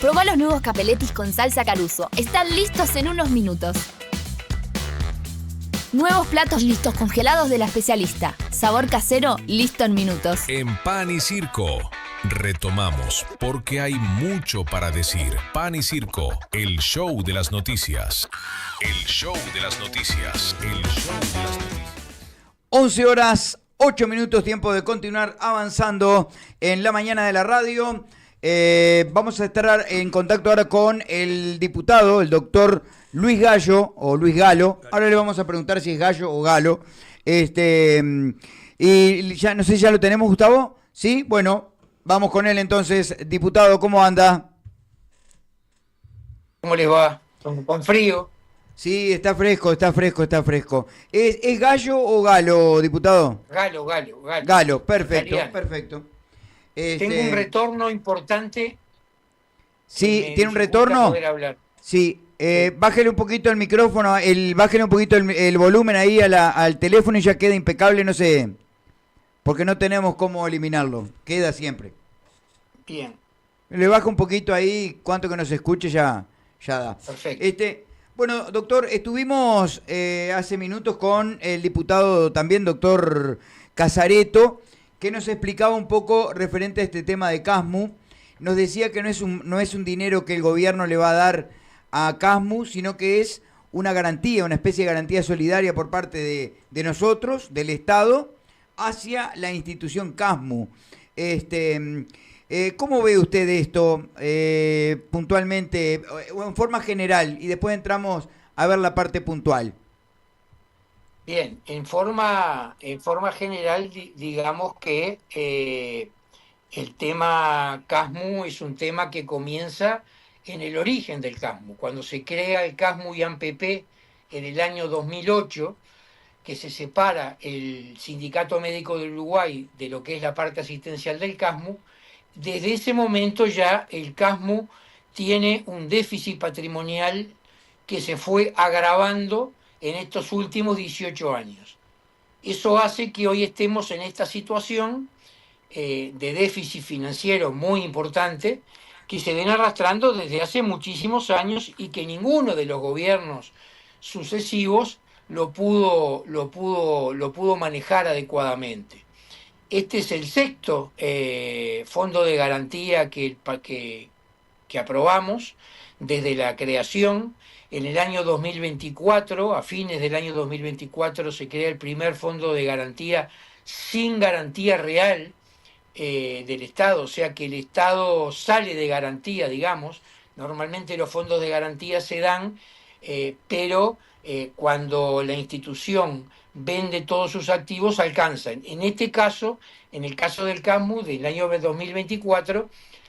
Probá los nuevos capeletis con salsa Caruso. Están listos en unos minutos. Nuevos platos listos congelados de La Especialista. Sabor casero, listo en minutos. En Pan y Circo, retomamos porque hay mucho para decir. Pan y Circo, el show de las noticias. El show de las noticias. El show de las noticias. 11 horas, 8 minutos, tiempo de continuar avanzando en la mañana de la radio. Vamos a estar en contacto ahora con el diputado, el doctor Luis Gallo, o Luis Galo. Ahora le vamos a preguntar si es Gallo o Galo. Y ya no sé si ya lo tenemos, Gustavo. Sí, bueno, vamos con él entonces. Diputado, ¿cómo anda? ¿Cómo les va? ¿Con frío? Sí, está fresco, está fresco, está fresco. ¿Es Gallo o Galo, diputado? Galo. Galo, perfecto, Italiano. Perfecto. Tengo un retorno importante. Sí, ¿tiene un retorno? Poder hablar. Sí, bájele un poquito el micrófono, bájele un poquito el volumen ahí al teléfono y ya queda impecable, no sé, porque no tenemos cómo eliminarlo, queda siempre. Bien. Le baja un poquito ahí, cuanto que nos escuche ya da. Perfecto. Bueno, doctor, estuvimos hace minutos con el diputado también, doctor Casareto, que nos explicaba un poco referente a este tema de Casmu. Nos decía que no es un dinero que el gobierno le va a dar a Casmu, sino que es una garantía, una especie de garantía solidaria por parte de nosotros, del Estado, hacia la institución Casmu. ¿Cómo ve usted esto puntualmente, o en forma general? Y después entramos a ver la parte puntual. Bien, en forma general, digamos que el tema Casmu es un tema que comienza en el origen del Casmu. Cuando se crea el Casmu y AMPP en el año 2008, que se separa el Sindicato Médico del Uruguay de lo que es la parte asistencial del Casmu, desde ese momento ya el Casmu tiene un déficit patrimonial que se fue agravando en estos últimos 18 años. Eso hace que hoy estemos en esta situación de déficit financiero muy importante que se ven arrastrando desde hace muchísimos años y que ninguno de los gobiernos sucesivos lo pudo manejar adecuadamente. Este es el sexto fondo de garantía que aprobamos desde la creación. En el año 2024, a fines del año 2024, se crea el primer fondo de garantía sin garantía real del Estado, o sea que el Estado sale de garantía, digamos. Normalmente los fondos de garantía se dan, pero cuando la institución vende todos sus activos alcanzan. En este caso, en el caso del Casmu del año 2024,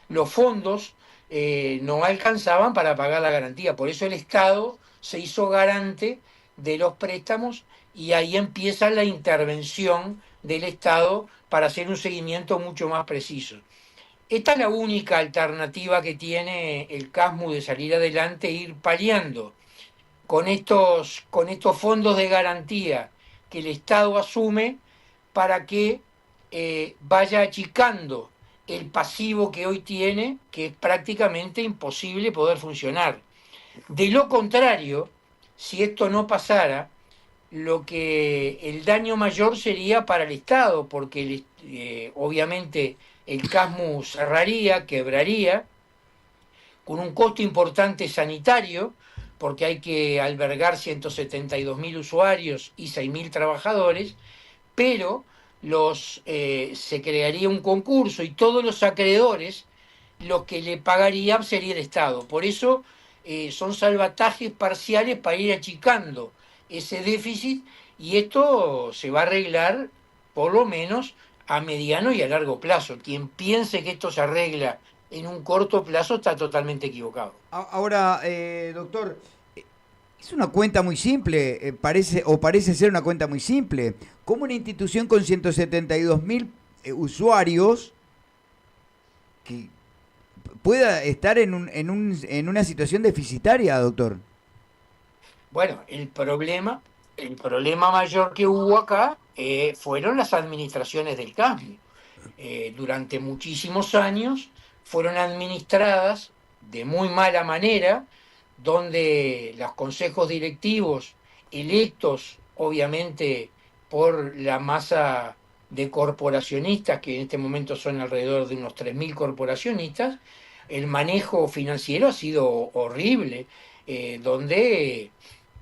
los fondos no alcanzaban para pagar la garantía. Por eso el Estado se hizo garante de los préstamos y ahí empieza la intervención del Estado para hacer un seguimiento mucho más preciso. Esta es la única alternativa que tiene el Casmu de salir adelante e ir paliando con estos fondos de garantía que el Estado asume para que vaya achicando el pasivo que hoy tiene, que es prácticamente imposible poder funcionar. De lo contrario, si esto no pasara, el daño mayor sería para el Estado, porque obviamente el Casmu cerraría, quebraría, con un costo importante sanitario, porque hay que albergar 172.000 usuarios y 6.000 trabajadores, pero se crearía un concurso y todos los acreedores, los que le pagarían sería el Estado. Por eso son salvatajes parciales para ir achicando ese déficit, y esto se va a arreglar por lo menos a mediano y a largo plazo. Quien piense que esto se arregla en un corto plazo está totalmente equivocado. Ahora, doctor, es una cuenta muy simple, parece ser una cuenta muy simple. ¿Cómo una institución con 172.000 usuarios que pueda estar en una situación deficitaria, doctor? Bueno, el problema mayor que hubo acá fueron las administraciones del Casmu. Durante muchísimos años fueron administradas de muy mala manera, donde los consejos directivos electos, obviamente, por la masa de corporacionistas, que en este momento son alrededor de unos 3.000 corporacionistas, el manejo financiero ha sido horrible, donde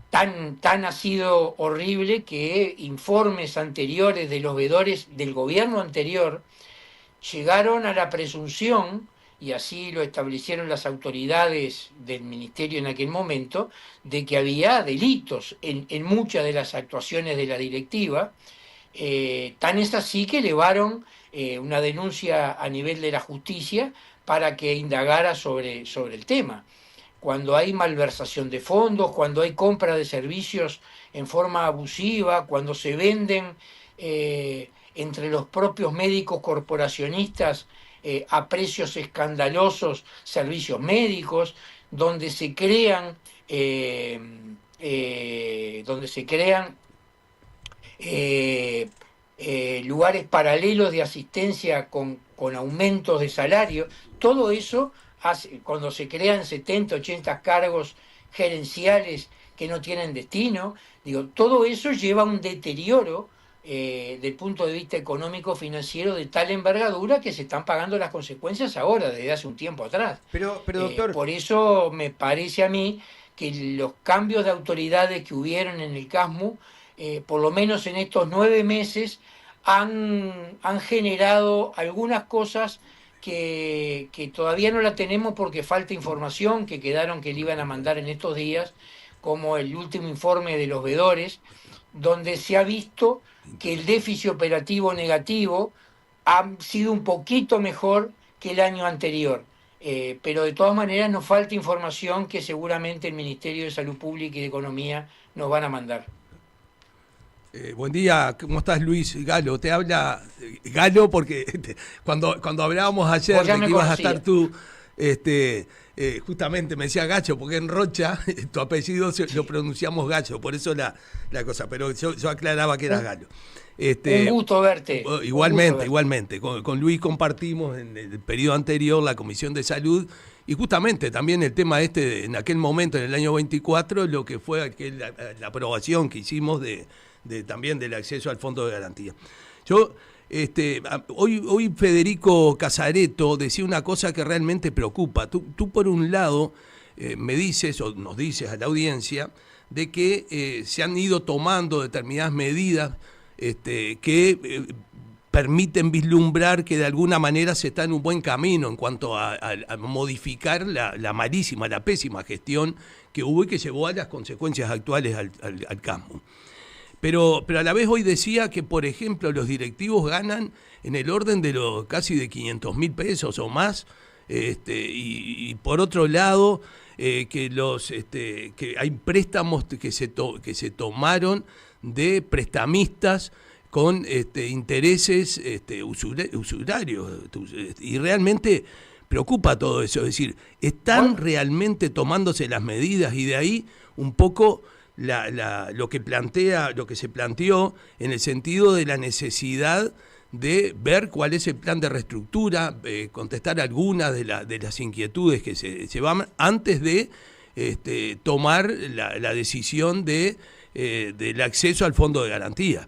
tan ha sido horrible que informes anteriores de los veedores del gobierno anterior llegaron a la presunción, y así lo establecieron las autoridades del ministerio en aquel momento, de que había delitos en muchas de las actuaciones de la directiva. Tan es así que elevaron una denuncia a nivel de la justicia para que indagara sobre el tema. Cuando hay malversación de fondos, cuando hay compra de servicios en forma abusiva, cuando se venden entre los propios médicos corporacionistas a precios escandalosos servicios médicos, donde se crean lugares paralelos de asistencia con aumentos de salario. Todo eso cuando se crean 70, 80 cargos gerenciales que no tienen destino, todo eso lleva a un deterioro del punto de vista económico financiero de tal envergadura que se están pagando las consecuencias ahora, desde hace un tiempo atrás. Pero doctor... por eso me parece a mí que los cambios de autoridades que hubieron en el CASMU, por lo menos en estos 9 meses, han generado algunas cosas que todavía no la tenemos porque falta información, que quedaron que le iban a mandar en estos días, como el último informe de los veedores, donde se ha visto que el déficit operativo negativo ha sido un poquito mejor que el año anterior. Pero de todas maneras nos falta información que seguramente el Ministerio de Salud Pública y de Economía nos van a mandar. Buen día, ¿cómo estás, Luis? Galo, te habla Galo porque cuando hablábamos ayer de que ibas a estar tú, justamente me decía Gacho, porque en Rocha tu apellido lo pronunciamos Gacho, por eso la cosa, pero yo aclaraba que eras Galo. Un gusto verte. Igualmente. Con Luis compartimos en el periodo anterior la Comisión de Salud y justamente también el tema en aquel momento, en el año 24, lo que fue la aprobación que hicimos también del acceso al Fondo de Garantía. Hoy Federico Casareto decía una cosa que realmente preocupa. Tú por un lado me dices o nos dices a la audiencia de que se han ido tomando determinadas medidas que permiten vislumbrar que de alguna manera se está en un buen camino en cuanto a modificar la malísima, la pésima gestión que hubo y que llevó a las consecuencias actuales al CASMU. Pero a la vez hoy decía que, por ejemplo, los directivos ganan en el orden de casi de 500.000 pesos o más, y por otro lado, que hay préstamos que se tomaron de prestamistas con intereses usurarios, y realmente preocupa todo eso. Es decir, están realmente tomándose las medidas, y de ahí un poco lo que se planteó en el sentido de la necesidad de ver cuál es el plan de reestructura, contestar algunas de las inquietudes que se van antes de tomar la decisión del acceso al Fondo de Garantía.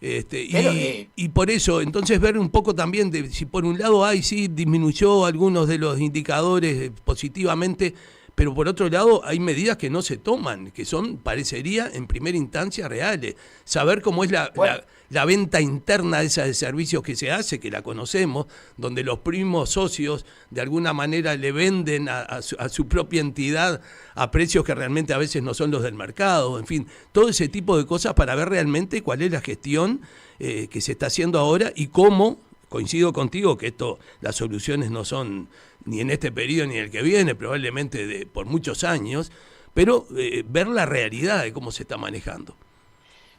Y por eso, entonces, ver un poco también de si por un lado sí disminuyó algunos de los indicadores positivamente, pero por otro lado hay medidas que no se toman, que parecería en primera instancia reales. Saber cómo es la venta interna de esos servicios que se hace, que la conocemos, donde los primos socios de alguna manera le venden a su propia entidad a precios que realmente a veces no son los del mercado, en fin, todo ese tipo de cosas para ver realmente cuál es la gestión que se está haciendo ahora y cómo. Coincido contigo que las soluciones no son ni en este periodo ni en el que viene, probablemente por muchos años, pero ver la realidad de cómo se está manejando.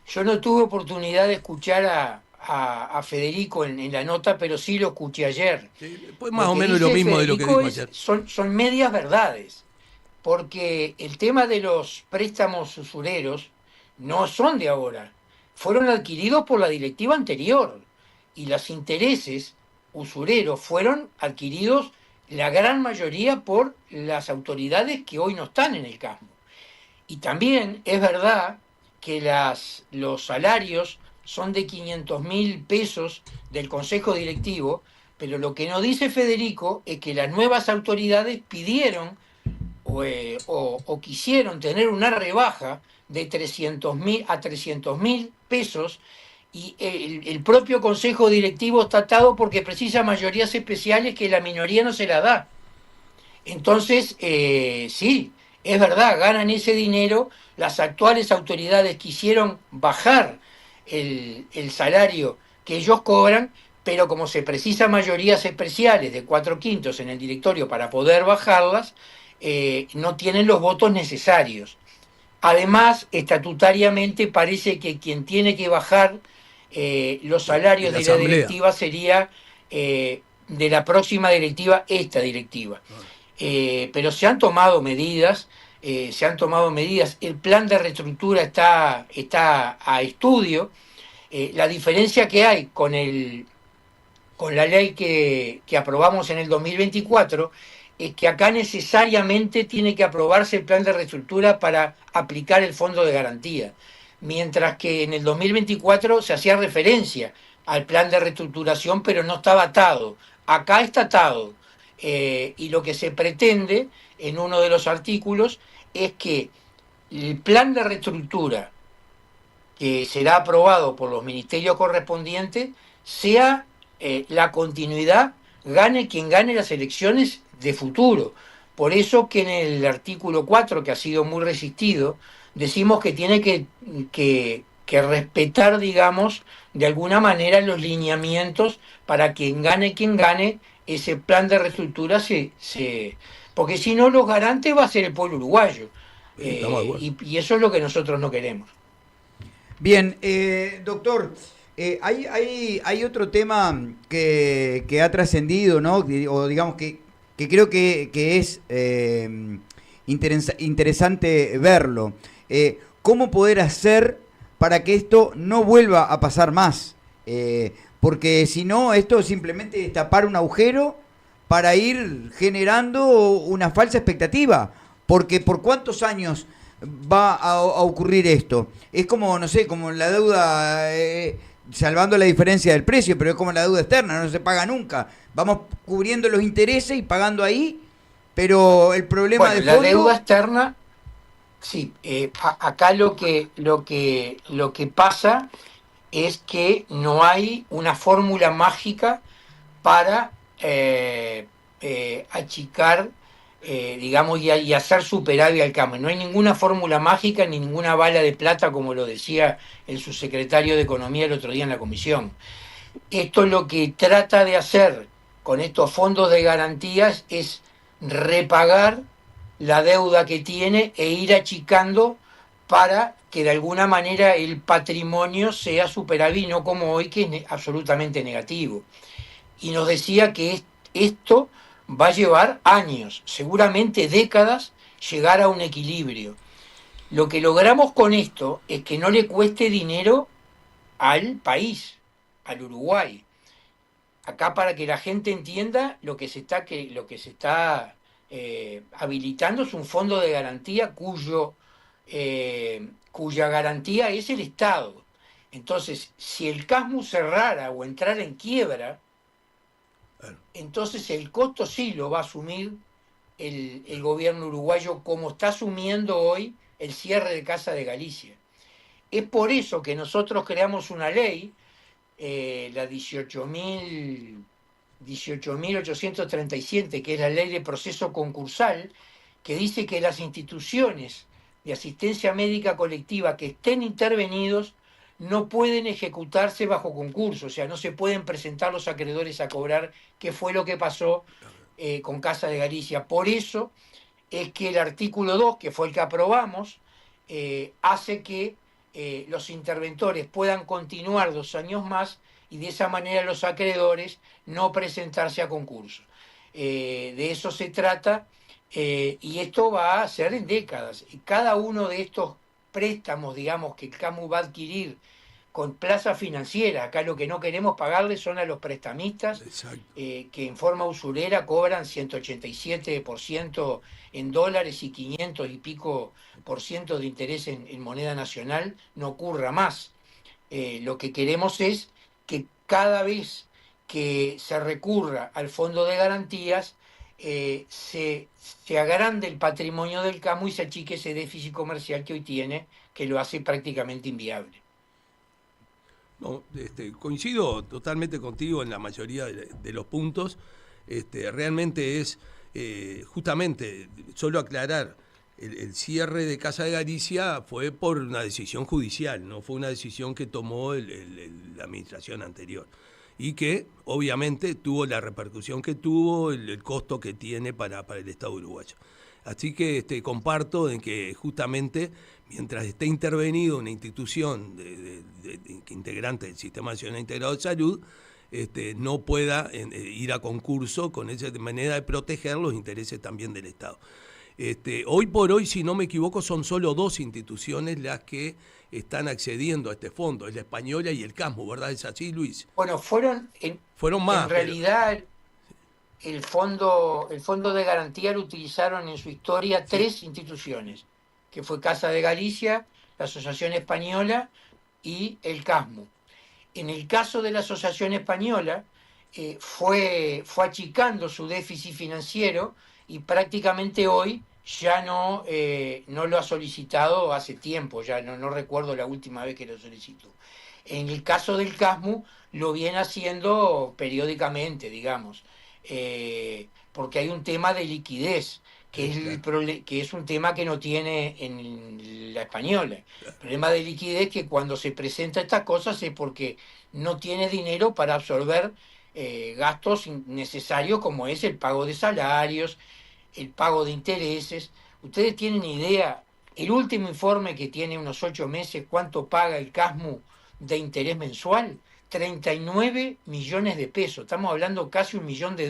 Yo no tuve oportunidad de escuchar a Federico en la nota, pero sí lo escuché ayer. Sí, pues más o menos lo mismo Federico de lo que dijo ayer. Son medias verdades, porque el tema de los préstamos usureros no son de ahora, fueron adquiridos por la directiva anterior. Y los intereses usureros fueron adquiridos la gran mayoría por las autoridades que hoy no están en el CASMU. Y también es verdad que los salarios son de 500.000 pesos del Consejo Directivo, pero lo que nos dice Federico es que las nuevas autoridades pidieron o quisieron tener una rebaja de 300.000 a 300.000 pesos, y el propio Consejo Directivo está atado porque precisa mayorías especiales que la minoría no se la da. Entonces, sí, es verdad, ganan ese dinero. Las actuales autoridades quisieron bajar el salario que ellos cobran, pero como se precisa mayorías especiales de 4/5 en el directorio para poder bajarlas, no tienen los votos necesarios. Además, estatutariamente parece que quien tiene que bajar los salarios de la directiva sería de la próxima directiva, esta directiva. Pero se han tomado medidas, el plan de reestructura está a estudio. La diferencia que hay con la ley que aprobamos en el 2024 es que acá necesariamente tiene que aprobarse el plan de reestructura para aplicar el fondo de garantía, mientras que en el 2024 se hacía referencia al plan de reestructuración, pero no estaba atado. Acá está atado, y lo que se pretende en uno de los artículos es que el plan de reestructura que será aprobado por los ministerios correspondientes sea la continuidad, gane quien gane las elecciones de futuro. Por eso que en el artículo 4, que ha sido muy resistido, decimos que tiene que respetar, digamos, de alguna manera los lineamientos para quien gane, ese plan de reestructura porque si no, los garantes va a ser el pueblo uruguayo. Y eso es lo que nosotros no queremos. Bien, doctor, hay otro tema que ha trascendido, ¿no? O digamos que creo que es interesante verlo. ¿Cómo poder hacer para que esto no vuelva a pasar más? Porque si no, esto simplemente es tapar un agujero para ir generando una falsa expectativa. Porque ¿por cuántos años va a ocurrir esto? Es como, no sé, como la deuda, salvando la diferencia del precio, pero es como la deuda externa, no se paga nunca. Vamos cubriendo los intereses y pagando ahí, pero el problema de fondo... La deuda externa, sí, acá lo que pasa es que no hay una fórmula mágica para achicar, digamos, y hacer superávit al CASMU. No hay ninguna fórmula mágica ni ninguna bala de plata, como lo decía el subsecretario de Economía el otro día en la comisión. Esto lo que trata de hacer con estos fondos de garantías es repagar la deuda que tiene e ir achicando para que de alguna manera el patrimonio sea superávit, no como hoy, que es absolutamente negativo. Y nos decía que esto va a llevar años, seguramente décadas, llegar a un equilibrio. Lo que logramos con esto es que no le cueste dinero al país, al Uruguay. Acá, para que la gente entienda, lo que se está habilitando es un fondo de garantía cuya garantía es el Estado. Entonces, si el CASMU cerrara o entrara en quiebra, entonces el costo sí lo va a asumir el gobierno uruguayo, como está asumiendo hoy el cierre de Casa de Galicia. Es por eso que nosotros creamos una ley, la 18.837, que es la ley de proceso concursal, que dice que las instituciones de asistencia médica colectiva que estén intervenidos no pueden ejecutarse bajo concurso, o sea, no se pueden presentar los acreedores a cobrar, que fue lo que pasó con Casa de Galicia. Por eso es que el artículo 2, que fue el que aprobamos, hace que los interventores puedan continuar 2 años más, y de esa manera los acreedores no presentarse a concurso. De eso se trata, y esto va a ser en décadas. Y cada uno de estos préstamos, digamos, que el CASMU va a adquirir con plaza financiera. Acá lo que no queremos pagarle son a los prestamistas que en forma usurera cobran 187% en dólares y 500 y pico por ciento de interés en moneda nacional. No ocurra más. Lo que queremos es que cada vez que se recurra al fondo de garantías, se agrande el patrimonio del CAMU y se achique ese déficit comercial que hoy tiene, que lo hace prácticamente inviable. No, coincido totalmente contigo en la mayoría de los puntos. Realmente es, justamente, solo aclarar, el cierre de Casa de Galicia fue por una decisión judicial, no fue una decisión que tomó la administración anterior. Y que obviamente tuvo la repercusión que tuvo, el costo que tiene para el Estado uruguayo. Así que comparto en que justamente mientras esté intervenido una institución integrante del Sistema Nacional Integrado de Salud, no pueda ir a concurso con esa manera de proteger los intereses también del Estado. Hoy por hoy, si no me equivoco, son solo 2 instituciones las que están accediendo a este fondo, es la Española y el CASMU, ¿verdad? ¿Es así, Luis? Bueno, fueron más. En realidad, el fondo de garantía lo utilizaron en su historia 3 instituciones, que fue Casa de Galicia, la Asociación Española y el CASMU. En el caso de la Asociación Española, fue achicando su déficit financiero y prácticamente hoy ya no lo ha solicitado hace tiempo, ya no recuerdo la última vez que lo solicitó. En el caso del CASMU lo viene haciendo periódicamente, digamos, porque hay un tema de liquidez, que es un tema que no tiene en la Española. El problema de liquidez es que cuando se presenta estas cosas es porque no tiene dinero para absorber gastos necesarios como es el pago de salarios, el pago de intereses. ¿Ustedes tienen idea, el último informe que tiene unos 8 meses, cuánto paga el CASMU de interés mensual? 39 millones de pesos. Estamos hablando casi $1 millón de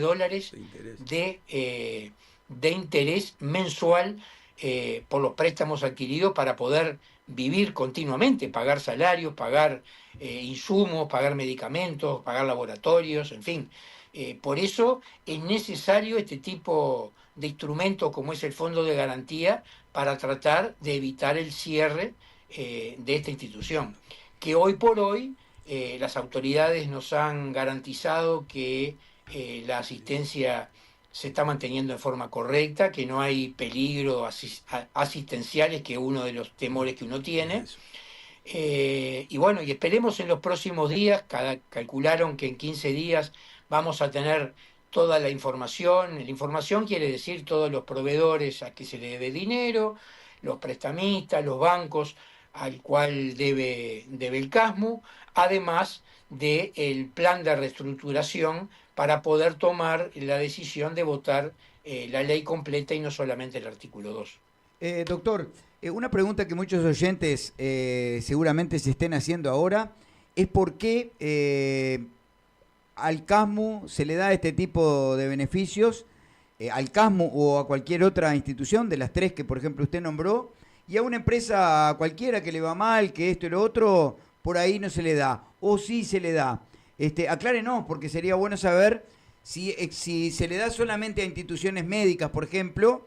interés mensual por los préstamos adquiridos para poder vivir continuamente, pagar salarios, pagar insumos, pagar medicamentos, pagar laboratorios, en fin. Por eso es necesario este tipo de instrumentos como es el Fondo de Garantía para tratar de evitar el cierre de esta institución, que hoy por hoy las autoridades nos han garantizado que la asistencia se está manteniendo en forma correcta, que no hay peligro asistenciales, que es uno de los temores que uno tiene. Y bueno, y esperemos en los próximos días, calcularon que en 15 días vamos a tener toda la información. La información quiere decir todos los proveedores a que se le debe dinero, los prestamistas, los bancos al cual debe el CASMU, además del plan de reestructuración para poder tomar la decisión de votar la ley completa y no solamente el artículo 2. Doctor, una pregunta que muchos oyentes seguramente se estén haciendo ahora es por qué al CASMU se le da este tipo de beneficios, al CASMU o a cualquier otra institución de las 3 que por ejemplo usted nombró, y a una empresa cualquiera que le va mal, que esto y lo otro, por ahí no se le da, o sí se le da. Aclárenos, porque sería bueno saber si se le da solamente a instituciones médicas, por ejemplo,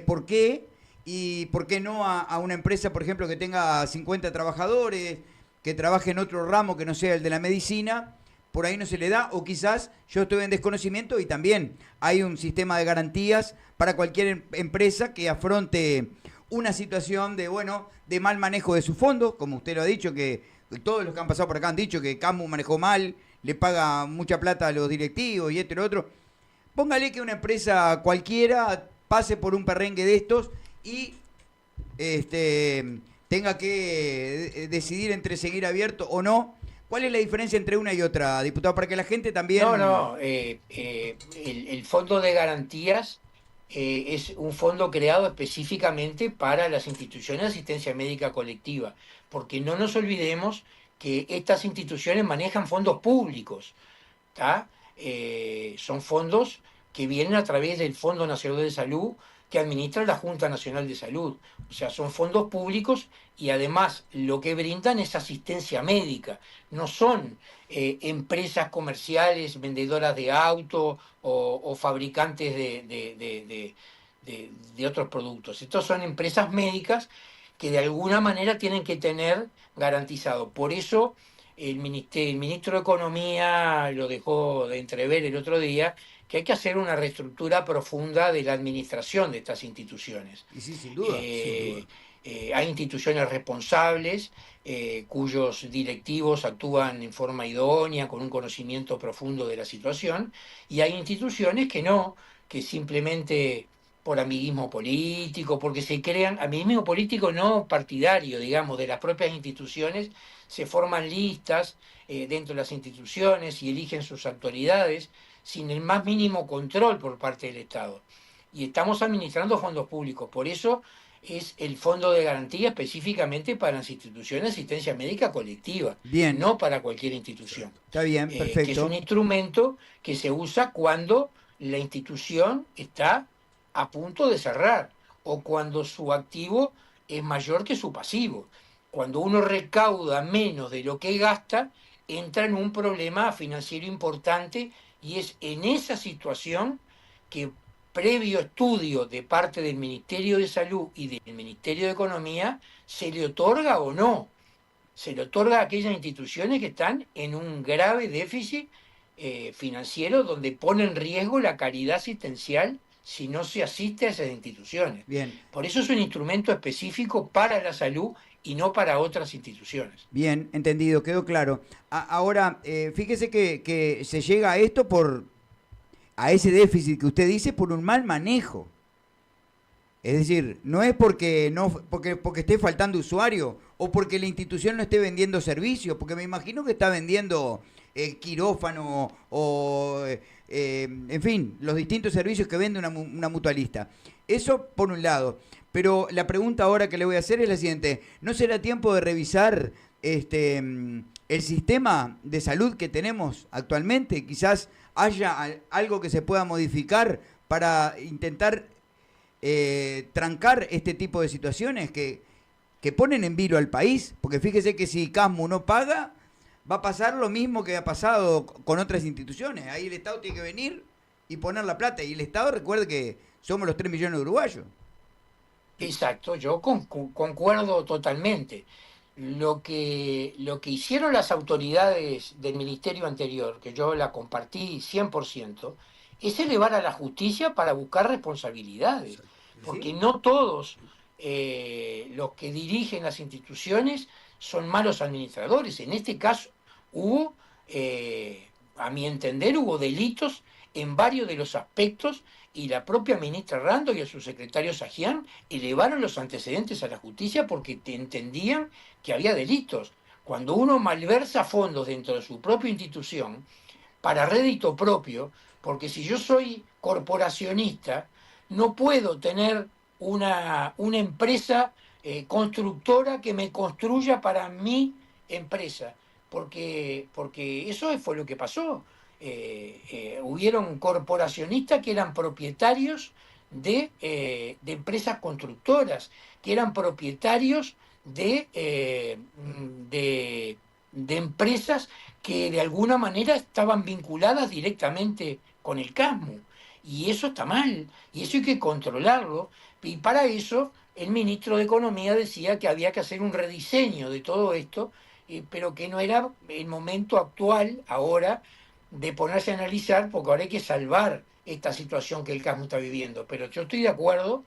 ¿por qué? Y por qué no a una empresa, por ejemplo, que tenga 50 trabajadores, que trabaje en otro ramo que no sea el de la medicina, por ahí no se le da, o quizás yo estoy en desconocimiento y también hay un sistema de garantías para cualquier empresa que afronte una situación de mal manejo de su fondo, como usted lo ha dicho, que todos los que han pasado por acá han dicho que CASMU manejó mal, le paga mucha plata a los directivos y esto y lo otro. Póngale que una empresa cualquiera pase por un perrengue de estos y tenga que decidir entre seguir abierto o no. ¿Cuál es la diferencia entre una y otra, diputado? Para que la gente también... El Fondo de Garantías es un fondo creado específicamente para las instituciones de asistencia médica colectiva, porque no nos olvidemos que estas instituciones manejan fondos públicos, ¿tá? Son fondos que vienen a través del Fondo Nacional de Salud que administra la Junta Nacional de Salud. O sea, son fondos públicos y además lo que brindan es asistencia médica. No son empresas comerciales, vendedoras de autos o fabricantes de otros productos. Estos son empresas médicas que de alguna manera tienen que tener garantizado. Por eso el ministro de Economía lo dejó de entrever el otro día, que hay que hacer una reestructura profunda de la administración de estas instituciones. Y sí, sin duda. Hay instituciones responsables cuyos directivos actúan en forma idónea, con un conocimiento profundo de la situación, y hay instituciones que no, que simplemente por amiguismo político, porque se crean, amiguismo político no partidario, digamos, de las propias instituciones, se forman listas dentro de las instituciones y eligen sus autoridades sin el más mínimo control por parte del Estado. Y estamos administrando fondos públicos, por eso es el fondo de garantía específicamente para las instituciones de asistencia médica colectiva, Bien. no para cualquier institución. Está bien, perfecto. Que es un instrumento que se usa cuando la institución está a punto de cerrar o cuando su activo es mayor que su pasivo. Cuando uno recauda menos de lo que gasta, entra en un problema financiero importante y es en esa situación que, previo estudio de parte del Ministerio de Salud y del Ministerio de Economía, se le otorga o no. Se le otorga a aquellas instituciones que están en un grave déficit financiero donde pone en riesgo la calidad asistencial si no se asiste a esas instituciones. Bien. Por eso es un instrumento específico para la salud y no para otras instituciones. Bien, entendido, quedó claro. Ahora, fíjese que se llega a esto a ese déficit que usted dice por un mal manejo. Es decir, no es porque esté faltando usuario o porque la institución no esté vendiendo servicios, porque me imagino que está vendiendo quirófano o, en fin, los distintos servicios que vende una mutualista. Eso por un lado. Pero la pregunta ahora que le voy a hacer es la siguiente. ¿No será tiempo de revisar el sistema de salud que tenemos actualmente? Quizás haya algo que se pueda modificar para intentar trancar este tipo de situaciones que ponen en vilo al país. Porque fíjese que si Casmu no paga, va a pasar lo mismo que ha pasado con otras instituciones. Ahí el Estado tiene que venir y poner la plata. Y el Estado, recuerde que somos los 3 millones de uruguayos. Exacto, yo concuerdo totalmente. Lo que hicieron las autoridades del ministerio anterior, que yo la compartí 100%, es elevar a la justicia para buscar responsabilidades. Porque no todos los que dirigen las instituciones son malos administradores. En este caso hubo, a mi entender, hubo delitos en varios de los aspectos y la propia ministra Rando y el subsecretario Sajian elevaron los antecedentes a la justicia porque entendían que había delitos. Cuando uno malversa fondos dentro de su propia institución para rédito propio, porque si yo soy corporacionista, no puedo tener una empresa constructora que me construya para mi empresa, porque eso fue lo que pasó. Hubieron corporacionistas que eran propietarios de empresas constructoras, que eran propietarios de empresas que de alguna manera estaban vinculadas directamente con el Casmu. Y eso está mal, y eso hay que controlarlo. Y para eso el ministro de Economía decía que había que hacer un rediseño de todo esto, pero que no era el momento actual, ahora, de ponerse a analizar, porque ahora hay que salvar esta situación que el Casmu está viviendo. Pero yo estoy de acuerdo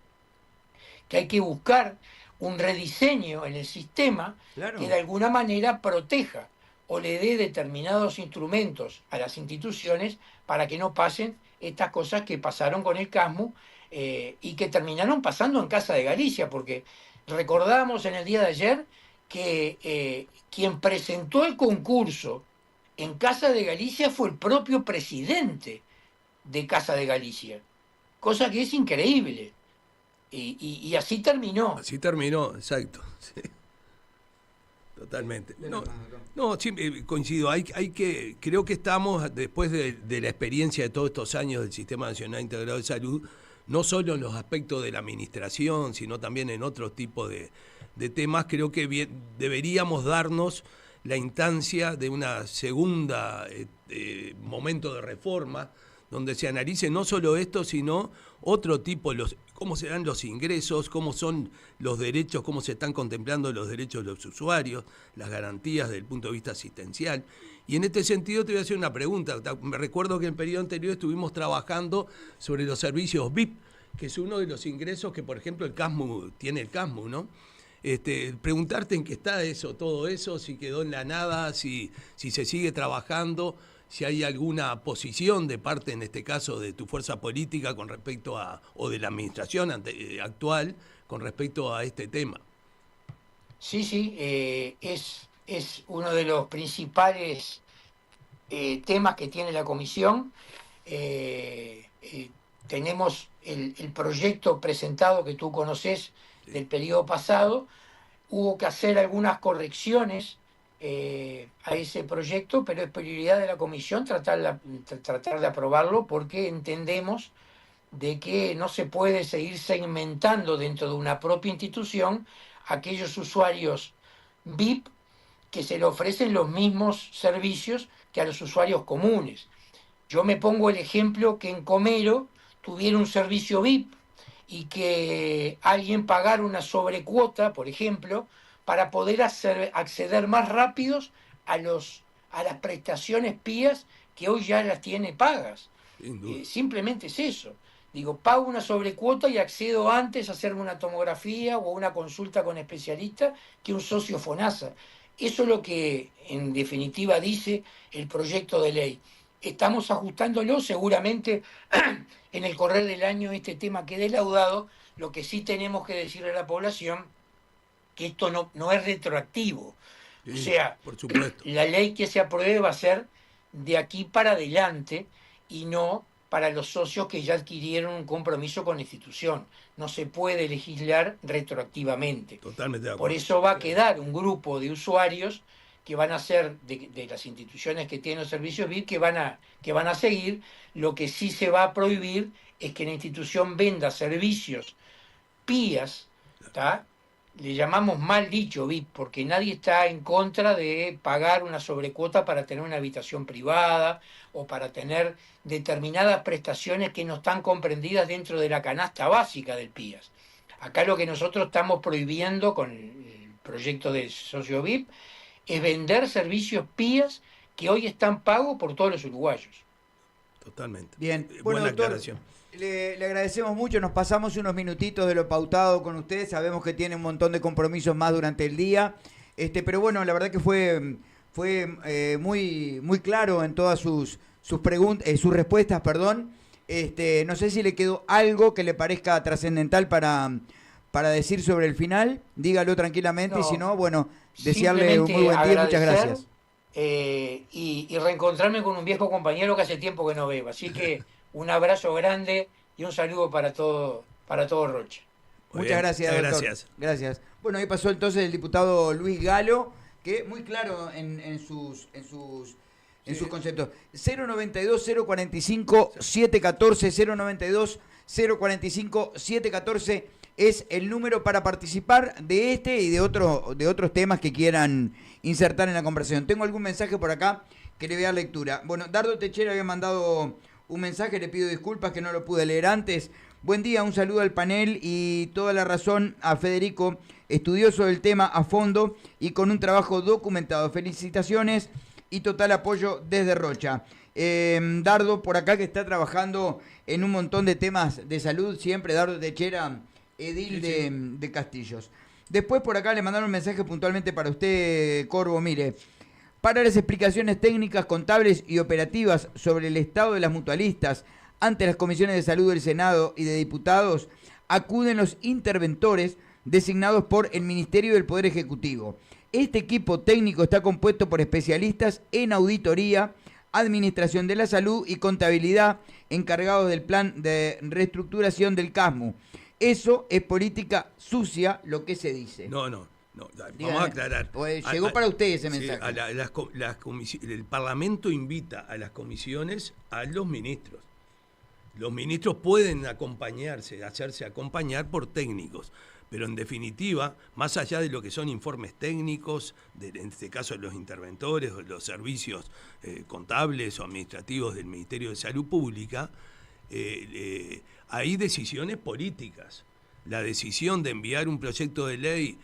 que hay que buscar un rediseño en el sistema, claro, que de alguna manera proteja o le dé determinados instrumentos a las instituciones para que no pasen estas cosas que pasaron con el Casmu y que terminaron pasando en Casa de Galicia, porque recordamos en el día de ayer que quien presentó el concurso en Casa de Galicia fue el propio presidente de Casa de Galicia, cosa que es increíble. Y así terminó. Así terminó, exacto. Sí. Totalmente. No, sí, coincido. Creo que estamos, después de la experiencia de todos estos años del Sistema Nacional Integrado de Salud, no solo en los aspectos de la administración, sino también en otros tipos de temas, creo que deberíamos darnos la instancia de una segunda momento de reforma, donde se analice no solo esto, sino otro tipo, cómo se dan los ingresos, cómo son los derechos, cómo se están contemplando los derechos de los usuarios, las garantías desde el punto de vista asistencial. Y en este sentido te voy a hacer una pregunta. Me recuerdo que en el periodo anterior estuvimos trabajando sobre los servicios VIP, que es uno de los ingresos que, por ejemplo, el CASMU, ¿no? Preguntarte en qué está eso, todo eso, si quedó en la nada, si se sigue trabajando, si hay alguna posición de parte, en este caso, de tu fuerza política con respecto o de la administración actual con respecto a este tema. Sí, es uno de los principales temas que tiene la comisión. Tenemos el proyecto presentado que tú conoces del periodo pasado. Hubo que hacer algunas correcciones a ese proyecto, pero es prioridad de la comisión tratar de aprobarlo, porque entendemos de que no se puede seguir segmentando dentro de una propia institución aquellos usuarios VIP que se le ofrecen los mismos servicios que a los usuarios comunes. Yo me pongo el ejemplo que en Comero tuviera un servicio VIP y que alguien pagara una sobrecuota, por ejemplo, para poder acceder más rápidos a las prestaciones PIAs que hoy ya las tiene pagas. Simplemente es eso. Digo, pago una sobrecuota y accedo antes a hacerme una tomografía o una consulta con especialista que un socio FONASA. Eso es lo que en definitiva dice el proyecto de ley. Estamos ajustándolo, seguramente en el correr del año este tema quede laudado. Lo que sí tenemos que decirle a la población que esto no es retroactivo. Sí, o sea, por supuesto, la ley que se apruebe va a ser de aquí para adelante y no para los socios que ya adquirieron un compromiso con la institución. No se puede legislar retroactivamente. Totalmente de acuerdo. Por eso va a quedar un grupo de usuarios que van a ser de las instituciones que tienen los servicios VIP que van a seguir. Lo que sí se va a prohibir es que la institución venda servicios PIAs, ¿tá? Le llamamos mal dicho VIP, porque nadie está en contra de pagar una sobrecuota para tener una habitación privada o para tener determinadas prestaciones que no están comprendidas dentro de la canasta básica del PIAS. Acá lo que nosotros estamos prohibiendo con el proyecto de socio VIP es vender servicios PIAs que hoy están pagos por todos los uruguayos. Totalmente. Bien, bueno, buena doctor, aclaración. Le agradecemos mucho, nos pasamos unos minutitos de lo pautado con usted, sabemos que tiene un montón de compromisos más durante el día, pero bueno, la verdad que fue muy claro en todas sus respuestas, perdón. No sé si le quedó algo que le parezca trascendental para decir sobre el final, dígalo tranquilamente, y si no, bueno, desearle un muy buen día, muchas gracias. Y reencontrarme con un viejo compañero que hace tiempo que no veo, así que un abrazo grande y un saludo para todo Rocha. Muchas gracias, doctor. Gracias. Bueno, ahí pasó entonces el diputado Luis Galo, que muy claro en sus conceptos. 092-045-714, 092-045-714 es el número para participar de este y de otros temas que quieran insertar en la conversación. Tengo algún mensaje por acá que le voy a dar lectura. Bueno, Dardo Techera había mandado un mensaje, le pido disculpas que no lo pude leer antes. Buen día, un saludo al panel y toda la razón a Federico, estudioso del tema a fondo y con un trabajo documentado. Felicitaciones y total apoyo desde Rocha. Dardo por acá que está trabajando en un montón de temas de salud, siempre Dardo Techera, edil de Castillos. Después por acá le mandaron un mensaje puntualmente para usted, Corvo, mire. Para las explicaciones técnicas, contables y operativas sobre el estado de las mutualistas ante las comisiones de salud del Senado y de diputados, acuden los interventores designados por el Ministerio del Poder Ejecutivo. Este equipo técnico está compuesto por especialistas en auditoría, administración de la salud y contabilidad encargados del plan de reestructuración del CASMU. Eso es política sucia, lo que se dice. No. No, vamos Dígame, a aclarar. pues, llegó para usted ese Sí, mensaje. el Parlamento invita a las comisiones a los ministros. Los ministros pueden hacerse acompañar por técnicos, pero en definitiva, más allá de lo que son informes técnicos, en este caso los interventores o los servicios contables o administrativos del Ministerio de Salud Pública, hay decisiones políticas. La decisión de enviar un proyecto de ley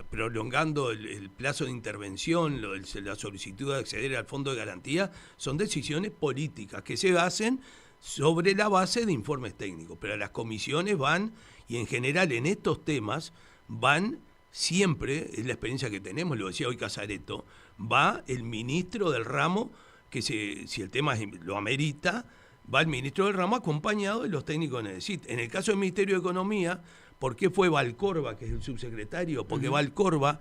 prolongando el plazo de intervención, la solicitud de acceder al Fondo de Garantía, son decisiones políticas que se hacen sobre la base de informes técnicos. Pero las comisiones van, y en general en estos temas, van siempre, es la experiencia que tenemos, lo decía hoy Casareto, va el ministro del ramo, que si el tema lo amerita, va el ministro del ramo acompañado de los técnicos que necesita. En el caso del Ministerio de Economía, ¿por qué fue Valcorba, que es el subsecretario? Porque Valcorba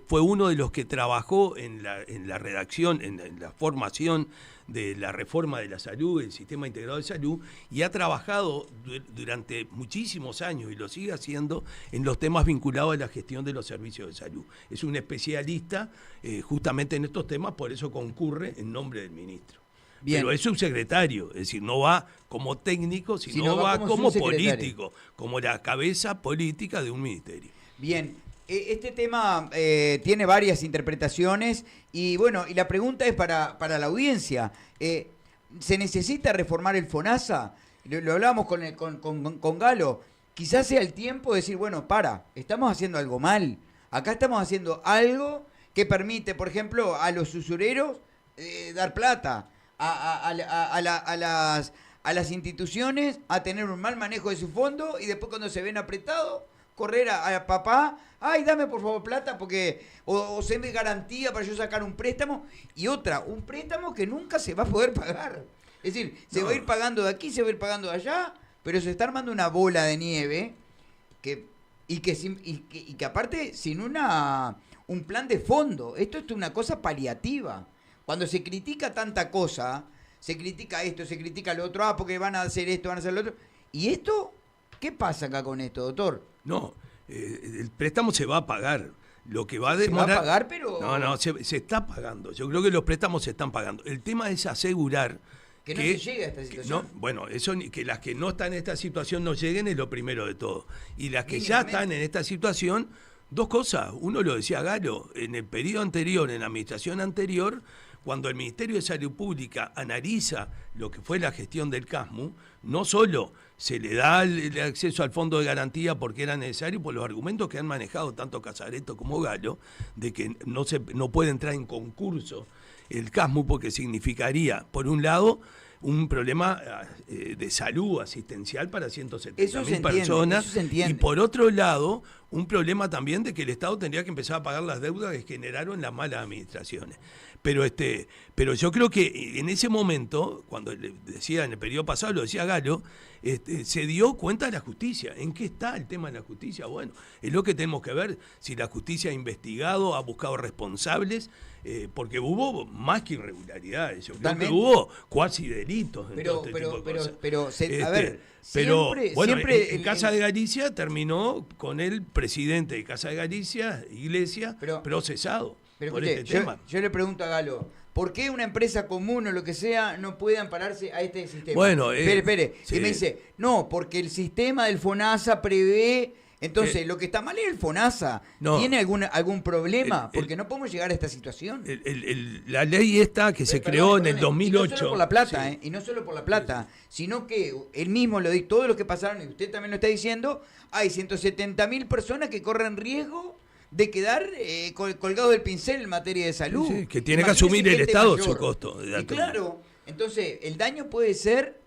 fue uno de los que trabajó en la redacción, en la formación de la reforma de la salud, el sistema integrado de salud, y ha trabajado durante muchísimos años, y lo sigue haciendo, en los temas vinculados a la gestión de los servicios de salud. Es un especialista justamente en estos temas, por eso concurre en nombre del ministro. Bien. Pero es subsecretario, es decir, no va como técnico, sino va como político, como la cabeza política de un ministerio. Bien, este tema tiene varias interpretaciones y bueno, y la pregunta es para la audiencia. ¿Se necesita reformar el FONASA? Lo hablábamos con Galo. Quizás sea el tiempo de decir, bueno, estamos haciendo algo mal. Acá estamos haciendo algo que permite, por ejemplo, a los usureros dar plata. A las instituciones a tener un mal manejo de su fondo y después cuando se ven apretados correr a papá, ay, dame por favor plata porque o se me garantía para yo sacar un préstamo y un préstamo que nunca se va a poder pagar. Es decir, se va a ir pagando de aquí, se va a ir pagando de allá, pero se está armando una bola de nieve y que aparte sin un plan de fondo. Esto es una cosa paliativa. Cuando se critica tanta cosa, se critica esto, se critica lo otro, porque van a hacer esto, van a hacer lo otro. ¿Y esto? ¿Qué pasa acá con esto, doctor? No, el préstamo se va a pagar. Lo que va a demorar... ¿Se va a pagar, pero...? No, se está pagando. Yo creo que los préstamos se están pagando. El tema es asegurar... Que no se llegue a esta situación. Que las que no están en esta situación no lleguen es lo primero de todo. Y las que ya están en esta situación, dos cosas. Uno lo decía Galo, en el periodo anterior, en la administración anterior... Cuando el Ministerio de Salud Pública analiza lo que fue la gestión del CASMU, no solo se le da el acceso al Fondo de Garantía porque era necesario, por los argumentos que han manejado tanto Casareto como Galo, de que no puede entrar en concurso el CASMU porque significaría, por un lado, un problema de salud asistencial para 170.000 personas y por otro lado un problema también de que el Estado tendría que empezar a pagar las deudas que generaron las malas administraciones. Pero yo creo que en ese momento, cuando le decía en el periodo pasado, lo decía Galo, se dio cuenta de la justicia. ¿En qué está el tema de la justicia? Bueno, es lo que tenemos que ver, si la justicia ha investigado, ha buscado responsables, porque hubo más que irregularidades, yo creo que hubo cuasi delitos en todo este tipo de cosas. En Casa de Galicia terminó con el presidente de Casa de Galicia, Iglesias, procesado. Pero por escuché, yo le pregunto a Galo, ¿por qué una empresa común o lo que sea no puede ampararse a este sistema? Bueno, espere. Sí. Y me dice, no, porque el sistema del FONASA prevé... Entonces, lo que está mal es el FONASA. ¿Tiene algún problema? Porque no podemos llegar a esta situación. La ley esta que se creó en el 2008... Y no solo por la plata, y no solo por la plata, sino que él mismo lo dijo, todo lo que pasaron, y usted también lo está diciendo, hay 170.000 personas que corren riesgo de quedar colgados del pincel en materia de salud. Sí, que tiene que asumir el Estado su costo. Y claro, entonces el daño puede ser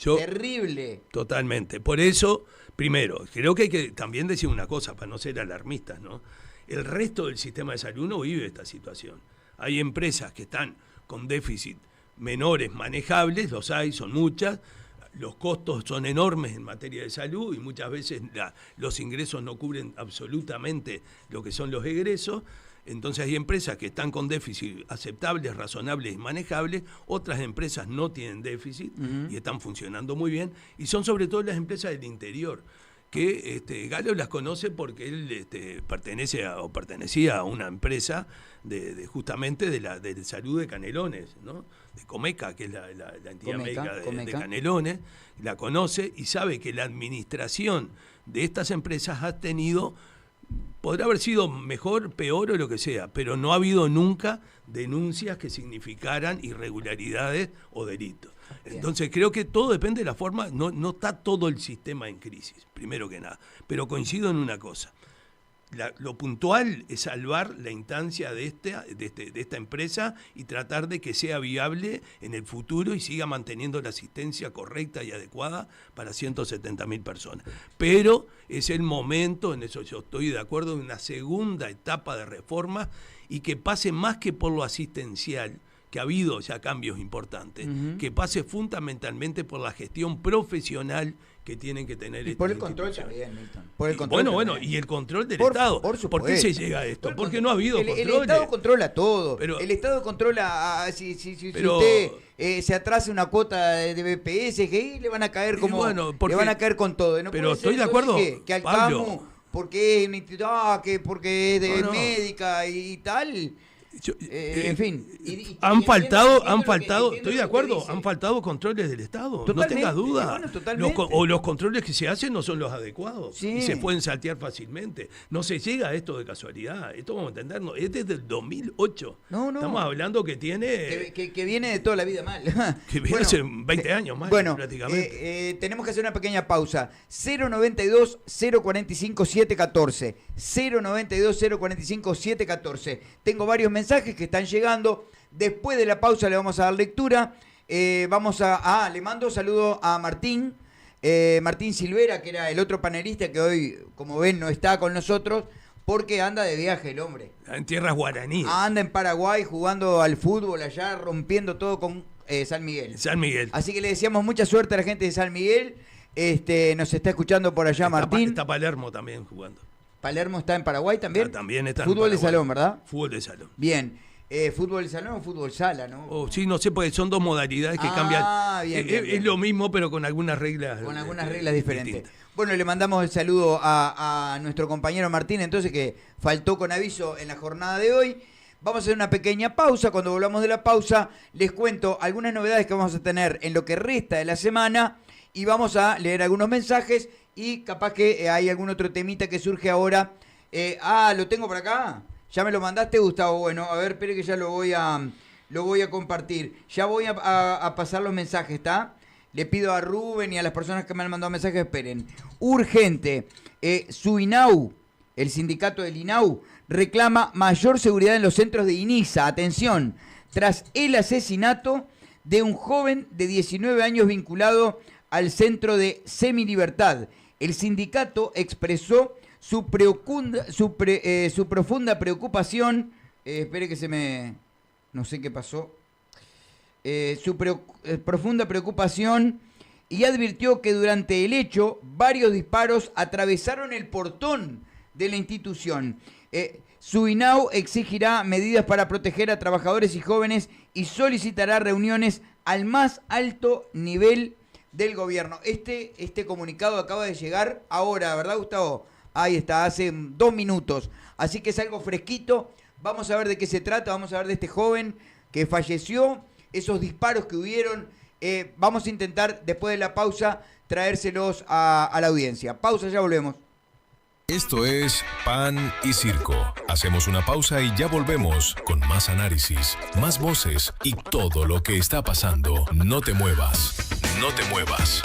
terrible. Totalmente. Por eso, primero, creo que hay que también decir una cosa, para no ser alarmistas, ¿no? El resto del sistema de salud no vive esta situación. Hay empresas que están con déficit menores manejables, los hay, son muchas. Los costos son enormes en materia de salud y muchas veces los ingresos no cubren absolutamente lo que son los egresos. Entonces hay empresas que están con déficit aceptables, razonables y manejables. Otras empresas no tienen déficit y están funcionando muy bien. Y son sobre todo las empresas del interior. que Galo las conoce porque él pertenecía a una empresa justamente de salud de Canelones, ¿no? De Comeca, que es la entidad médica de Canelones, la conoce y sabe que la administración de estas empresas podrá haber sido mejor, peor o lo que sea, pero no ha habido nunca denuncias que significaran irregularidades o delitos. Entonces creo que todo depende de la forma, no está todo el sistema en crisis, primero que nada, pero coincido en una cosa. Lo puntual es salvar la instancia de esta empresa y tratar de que sea viable en el futuro y siga manteniendo la asistencia correcta y adecuada para 170.000 personas. Pero es el momento, en eso yo estoy de acuerdo, de una segunda etapa de reforma y que pase más que por lo asistencial, que ha habido ya cambios importantes, que pase fundamentalmente por la gestión profesional que tienen que tener. Y por el control también, Milton. Por el control y el control del Estado. ¿Por qué se llega a esto? Porque no ha habido control. El Estado controla todo. Pero, el Estado controla, si usted se atrasa una cuota de BPS, que le van a caer le van a caer con todo. No pero estoy de acuerdo, que al CAMU, porque es un instituto, porque es de médica y tal. En fin, han faltado, estoy de acuerdo, han faltado controles del Estado, no tengas duda. O los controles que se hacen no son los adecuados y se pueden saltear fácilmente. No se llega a esto de casualidad, esto vamos a entendernos, es desde el 2008. Estamos hablando que tiene... Que viene de toda la vida mal. Que viene hace 20 años más prácticamente. Tenemos que hacer una pequeña pausa. 092-045-714. 092-045-714. Tengo varios mensajes que están llegando. Después de la pausa le vamos a dar lectura. Le mando saludo a Martín Silvera, que era el otro panelista que hoy, como ven, no está con nosotros porque anda de viaje el hombre. En tierras guaraníes. Anda en Paraguay jugando al fútbol allá, rompiendo todo con San Miguel. Así que le deseamos mucha suerte a la gente de San Miguel. Nos está escuchando por allá Martín. Está Palermo también jugando. ¿Palermo está en Paraguay también? También está en Paraguay. Fútbol de salón, ¿verdad? Fútbol de salón. Bien. ¿Fútbol de salón o fútbol sala, no? Sí, no sé, porque son dos modalidades que cambian. Bien. Es lo mismo, pero con algunas reglas. Con algunas reglas diferentes. Distintas. Bueno, le mandamos el saludo a nuestro compañero Martín, entonces, que faltó con aviso en la jornada de hoy. Vamos a hacer una pequeña pausa. Cuando volvamos de la pausa, les cuento algunas novedades que vamos a tener en lo que resta de la semana y vamos a leer algunos mensajes. Y capaz que hay algún otro temita que surge ahora. ¿Lo tengo por acá? ¿Ya me lo mandaste, Gustavo? Bueno, a ver, espere que ya lo voy a compartir. Ya voy a pasar los mensajes, ¿está? Le pido a Rubén y a las personas que me han mandado mensajes, esperen. Urgente. SUINAU, el sindicato del INAU, reclama mayor seguridad en los centros de INISA. Atención, tras el asesinato de un joven de 19 años vinculado al centro de semilibertad. El sindicato expresó su profunda preocupación. Espere que no sé qué pasó. Profunda preocupación y advirtió que durante el hecho varios disparos atravesaron el portón de la institución. SUINAU exigirá medidas para proteger a trabajadores y jóvenes y solicitará reuniones al más alto nivel del gobierno. Este comunicado acaba de llegar ahora, ¿verdad, Gustavo? Ahí está, hace 2 minutos. Así que es algo fresquito. Vamos a ver de qué se trata. Vamos a ver de este joven que falleció, esos disparos que hubieron. Vamos a intentar, después de la pausa, traérselos a la audiencia. Pausa, ya volvemos. Esto es Pan y Circo. Hacemos una pausa y ya volvemos con más análisis, más voces y todo lo que está pasando. No te muevas, no te muevas.